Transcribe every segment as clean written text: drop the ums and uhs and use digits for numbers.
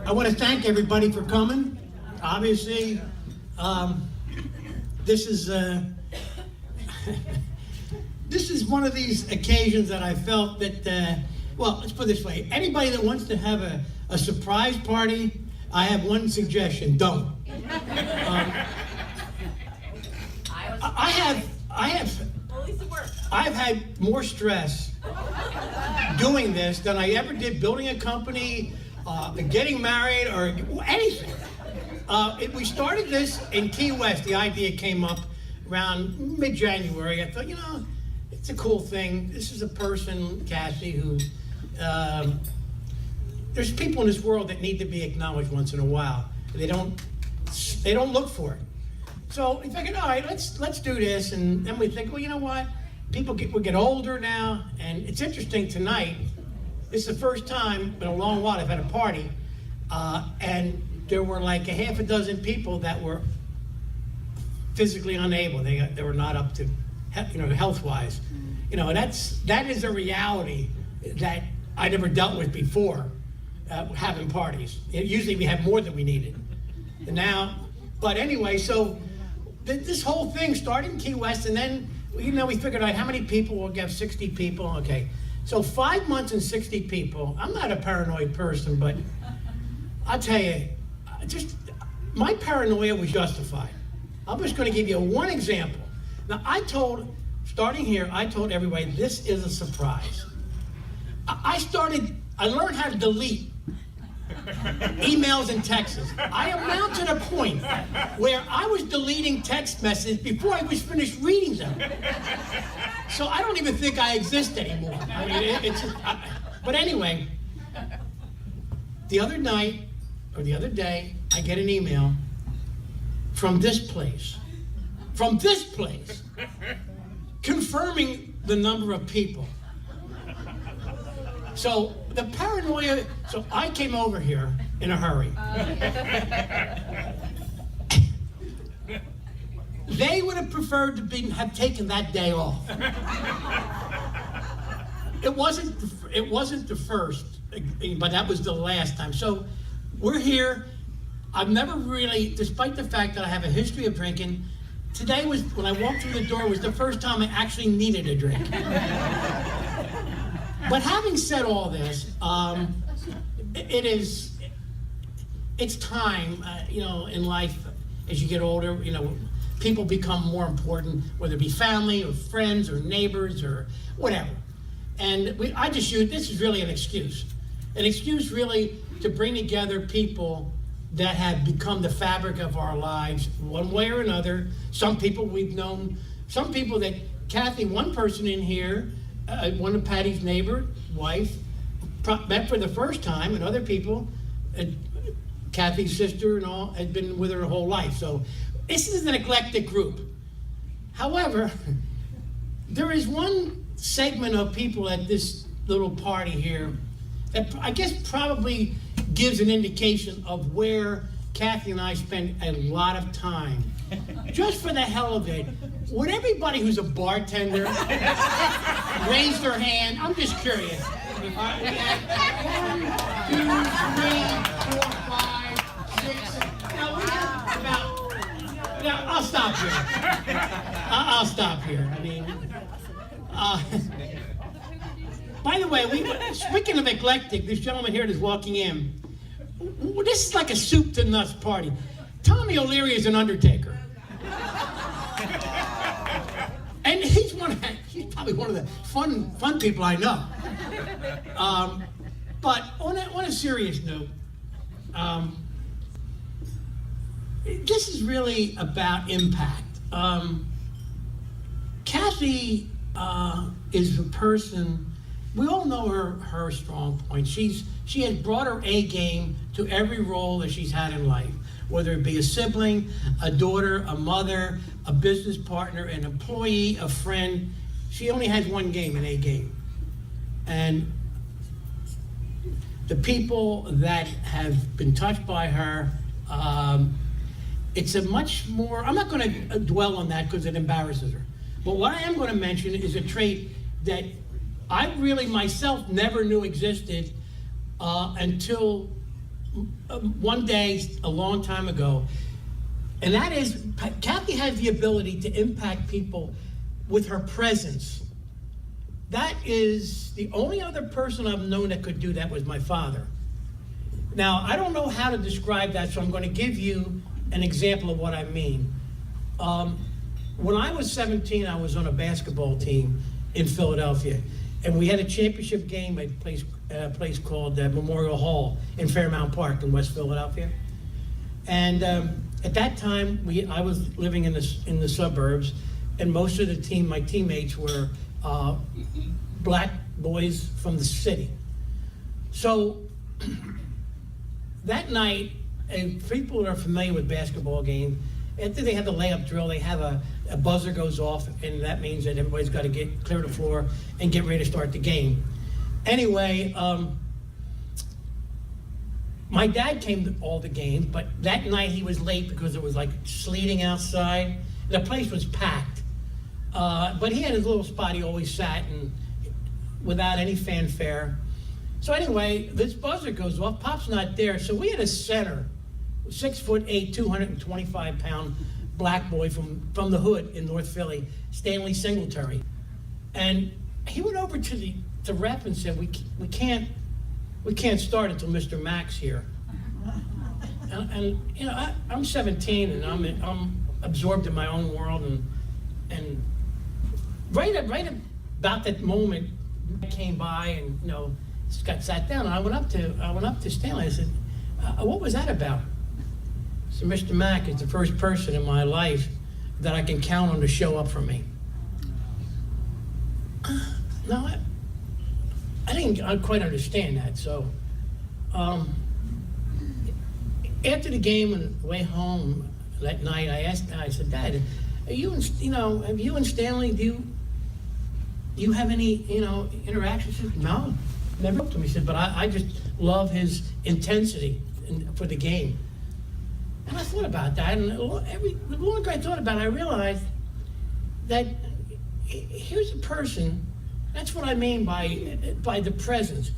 I want to thank everybody for coming. Obviously, this is this is one of these occasions that I felt that, well, let's put it this way. Anybody that wants to have a surprise party, I have one suggestion: don't. I've had more stress doing this than I ever did building a company, getting married, or anything. We started this in Key West. The idea came up around mid-January. I thought, you know, it's a cool thing. This is a person, Cassie, who, there's people in this world that need to be acknowledged once in a while. They don't look for it. So we figured, all right, let's do this. And then we think, well, you know what? We get older now, and it's interesting tonight. This is the first time in a long while I've had a party, and there were like a half a dozen people that were physically unable. They were not up to, health-wise. You know, that is a reality that I never dealt with before, having parties. Usually we have more than we needed. And now, but anyway, so this whole thing started in Key West, and then, we figured out how many people. We'll get 60 people. Okay, so 5 months and 60 people. I'm not a paranoid person, but I'll tell you, just my paranoia was justified. I'm just going to give you one example. Now, I told everybody this is a surprise. I learned how to delete emails and texts. I am now to the point where I was deleting text messages before I was finished reading them. So I don't even think I exist anymore. I mean, but anyway, the other day, I get an email from this place, confirming the number of people. So the paranoia, so I came over here in a hurry. They would have preferred to have taken that day off. It wasn't the first, but that was the last time. So we're here. I've never really, despite the fact that I have a history of drinking, today was, when I walked through the door, was the first time I actually needed a drink. But having said all this, it's time, in life, as you get older, people become more important, whether it be family or friends or neighbors or whatever. And this is really an excuse really to bring together people that have become the fabric of our lives one way or another. Some people we've known, some people that, Kathy, one person in here, one of Patty's wife, met for the first time, and other people, Kathy's sister and all, had been with her her whole life. So this is an eclectic group. However, there is one segment of people at this little party here that I guess probably gives an indication of where Kathy and I spend a lot of time. Just for the hell of it, would everybody who's a bartender raise their hand? I'm just curious. We have 1, 2, 3, 4, 5, 6. Now we have about. Now I'll stop here. I'll stop here. I mean, by the way, speaking of eclectic, this gentleman here that's walking in. This is like a soup to nuts party. Tommy O'Leary is an undertaker. And he's probably one of the fun people I know. But on a serious note, this is really about impact. Kathy is a person. We all know her strong points. She has brought her A game to every role that she's had in life, whether it be a sibling, a daughter, a mother, a business partner, an employee, a friend. She only has one game, an A game. And the people that have been touched by her, it's a much more, I'm not going to dwell on that because it embarrasses her. But what I am going to mention is a trait that I really myself never knew existed until one day, a long time ago. And that is, Kathy has the ability to impact people with her presence. That is the only other person I've known that could do that was my father. Now, I don't know how to describe that, so I'm going to give you an example of what I mean. When I was 17, I was on a basketball team in Philadelphia, and we had a championship game at a place called Memorial Hall in Fairmount Park in West Philadelphia. And at that time, I was living in the suburbs, and most of my teammates were black boys from the city. So that night, and people that are familiar with basketball games, after they have the layup drill, they have a buzzer goes off, and that means that everybody's got to clear the floor and get ready to start the game. Anyway, my dad came to all the games, but that night he was late because it was like sleeting outside. The place was packed, but he had his little spot he always sat in without any fanfare. So anyway, this buzzer goes off, Pop's not there, so we had a center, 6'8", 225-pound black boy from the hood in North Philly, Stanley Singletary. And he went over to the ref and said, we can't start until Mr. Mack's here. And you know, I'm 17 and I'm absorbed in my own world, and right about that moment, I came by and got sat down, and I went up to Stanley. I said, "What was that about?" So Mr. Mack is the first person in my life that I can count on to show up for me. No, I didn't quite understand that. So after the game on the way home that night, I said, "Dad, have you and Stanley, do you have any interactions?" He said, "No, never talked to him." He said, "But I just love his intensity for the game." And I thought about that, and the longer I thought about it, I realized that here's a person. That's what I mean by the presence.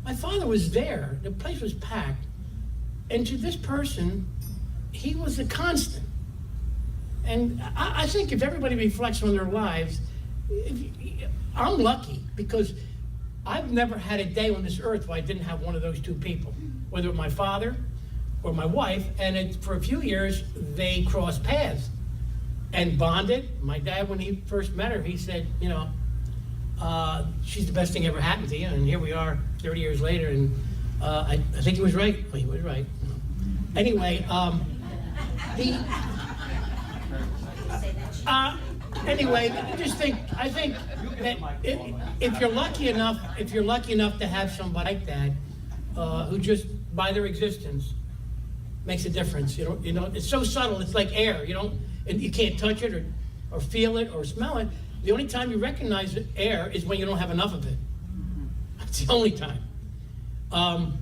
My father was there. The place was packed. And to this person, he was a constant. And I think if everybody reflects on their lives, I'm lucky because I've never had a day on this earth where I didn't have one of those two people, whether it was my father or my wife. And for a few years, they crossed paths and bonded. My dad, when he first met her, he said, she's the best thing ever happened to you. And here we are 30 years later, and I think he was right. Well, he was right. Anyway, anyway, I think that if you're lucky enough to have somebody like that, who just by their existence makes a difference. It's so subtle. It's like air. And you can't touch it or feel it or smell it. The only time you recognize air is when you don't have enough of it. That's the only time. I'm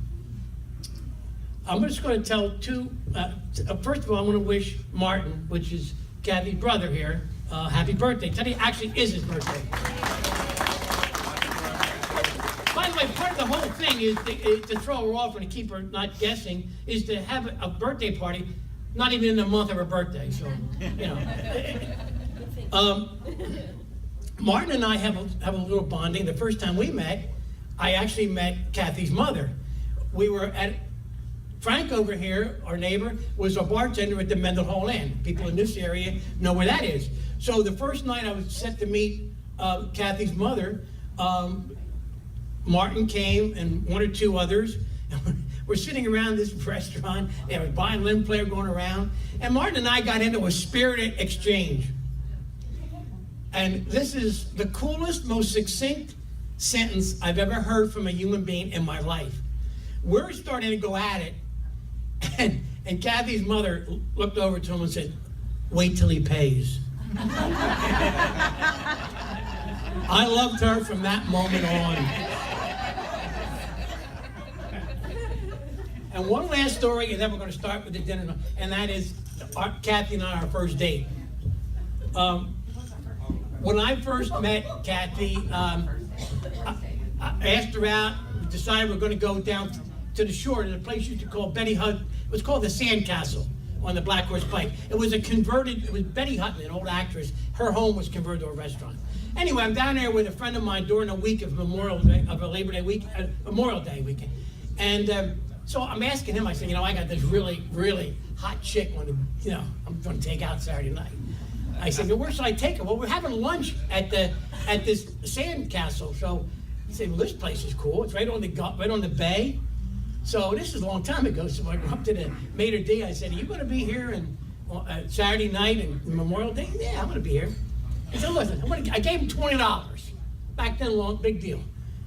just going to tell two. First of all, I want to wish Martin, which is Kathy's brother here, happy birthday. Today actually is his birthday. By the way, part of the whole thing is to throw her off and to keep her not guessing, is to have a birthday party, not even in the month of her birthday. So, Martin and I have a little bonding. The first time we met, I actually met Kathy's mother. We were at Frank over here, our neighbor, was a bartender at the Mendenhall Inn. People in this area know where that is. So the first night I was set to meet Kathy's mother, Martin came and one or two others. We're sitting around this restaurant. There was a violin player going around. And Martin and I got into a spirited exchange. And this is the coolest, most succinct sentence I've ever heard from a human being in my life. We're starting to go at it. And Kathy's mother looked over to him and said, "Wait till he pays." I loved her from that moment on. And one last story, and then we're going to start with the dinner, and that is Kathy and I, our first date. When I first met Kathy, I asked her out, decided we're going to go down to the shore to a place used to call Betty Hutton. It was called the Sandcastle on the Black Horse Pike. It was Betty Hutton, an old actress. Her home was converted to a restaurant. Anyway, I'm down there with a friend of mine during the week of Memorial Day weekend. And so I'm asking him, I said, I got this really, really hot chick I'm going to take out Saturday night. I said, well, where should I take her? Well, we're having lunch at this Sandcastle. So he said, well, this place is cool. It's right on the bay. So this is a long time ago. So I went up to the maitre d'. I said, are you going to be here Saturday night and Memorial Day? Yeah, I'm going to be here. He said, listen, I gave him $20. Back then, big deal.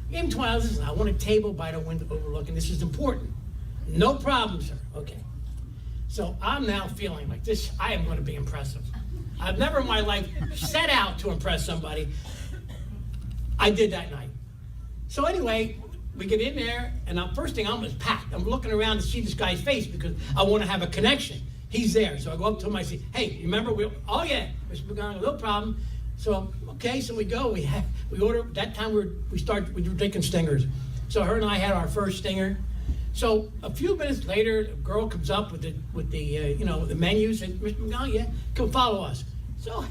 I gave him $20. Listen, I want a table by the window overlooking. This is important. No problem, sir. Okay. So I'm now feeling like this. I am going to be impressive. I've never in my life set out to impress somebody. I did that night. So anyway, we get in there, and first thing I'm packed. I'm looking around to see this guy's face because I want to have a connection. He's there. So I go up to him, I say, hey, remember? Oh yeah, Mr. McGonigal, no problem. So, okay, so we go. We order. That time we were drinking Stingers. So her and I had our first Stinger. So a few minutes later, a girl comes up with the menu. Said, Mr. McGonigal, yeah, come follow us. So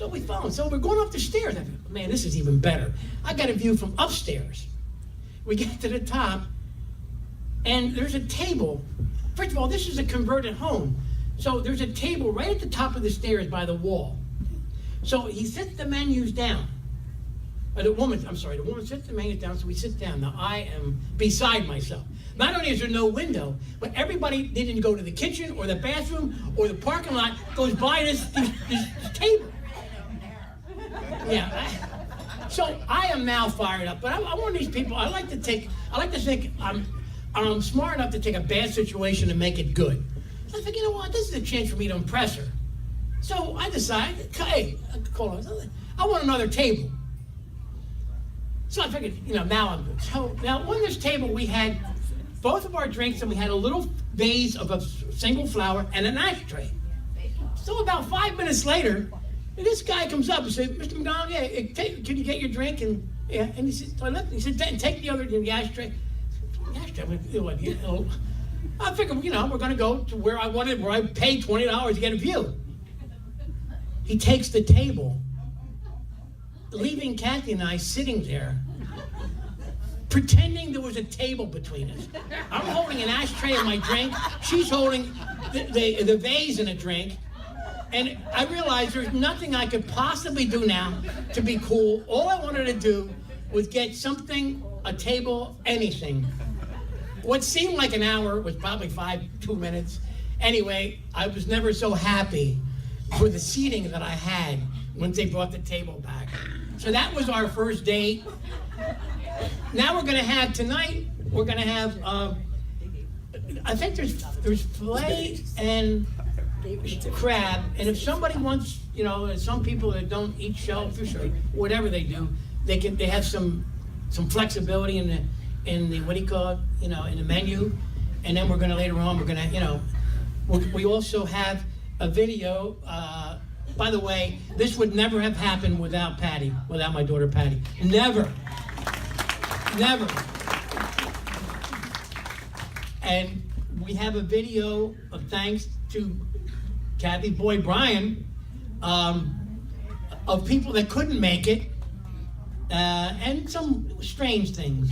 we follow. So we're going up the stairs. I thought, man, this is even better. I got a view from upstairs. We get to the top, and there's a table. First of all, this is a converted home. So there's a table right at the top of the stairs by the wall. So he sets the menus down. The woman sets the menus down, so we sit down. Now I am beside myself. Not only is there no window, but everybody didn't go to the kitchen or the bathroom or the parking lot, goes by this table. Yeah. So I am now fired up, but I'm one of these people. I like to think I'm smart enough to take a bad situation and make it good. So I think, you know what? This is a chance for me to impress her. So I decided, hey, I want another table. So I figured, now I'm good. So now on this table we had both of our drinks, and we had a little vase of a single flower and an ashtray. So about 5 minutes later, this guy comes up and said, Mr. McDonald, yeah, can you get your drink? And he said, take the ashtray. The ashtray. I figured, we're going to go to where I paid $20 to get a view. He takes the table, leaving Kathy and I sitting there, pretending there was a table between us. I'm holding an ashtray and my drink. She's holding the vase and a drink. And I realized there's nothing I could possibly do now to be cool. All I wanted to do was get something, a table, anything. What seemed like an hour was probably 2 minutes. Anyway, I was never so happy for the seating that I had once they brought the table back. So that was our first date. Now we're going to have I think there's filet and crab, and if somebody wants, some people that don't eat shellfish or whatever they do, they have some flexibility in the what do you call it, in the menu. And then later on we're gonna we also have a video. By the way, this would never have happened without my daughter Patty. Never. And we have a video of thanks to Kathy Boy Bryan, of people that couldn't make it, and some strange things.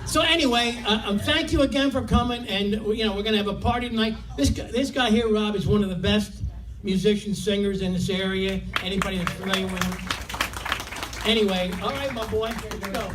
So anyway, thank you again for coming, and we're going to have a party tonight. This guy here, Rob, is one of the best musicians, singers in this area. Anybody that's familiar with him. Anyway, all right, my boy, let's go.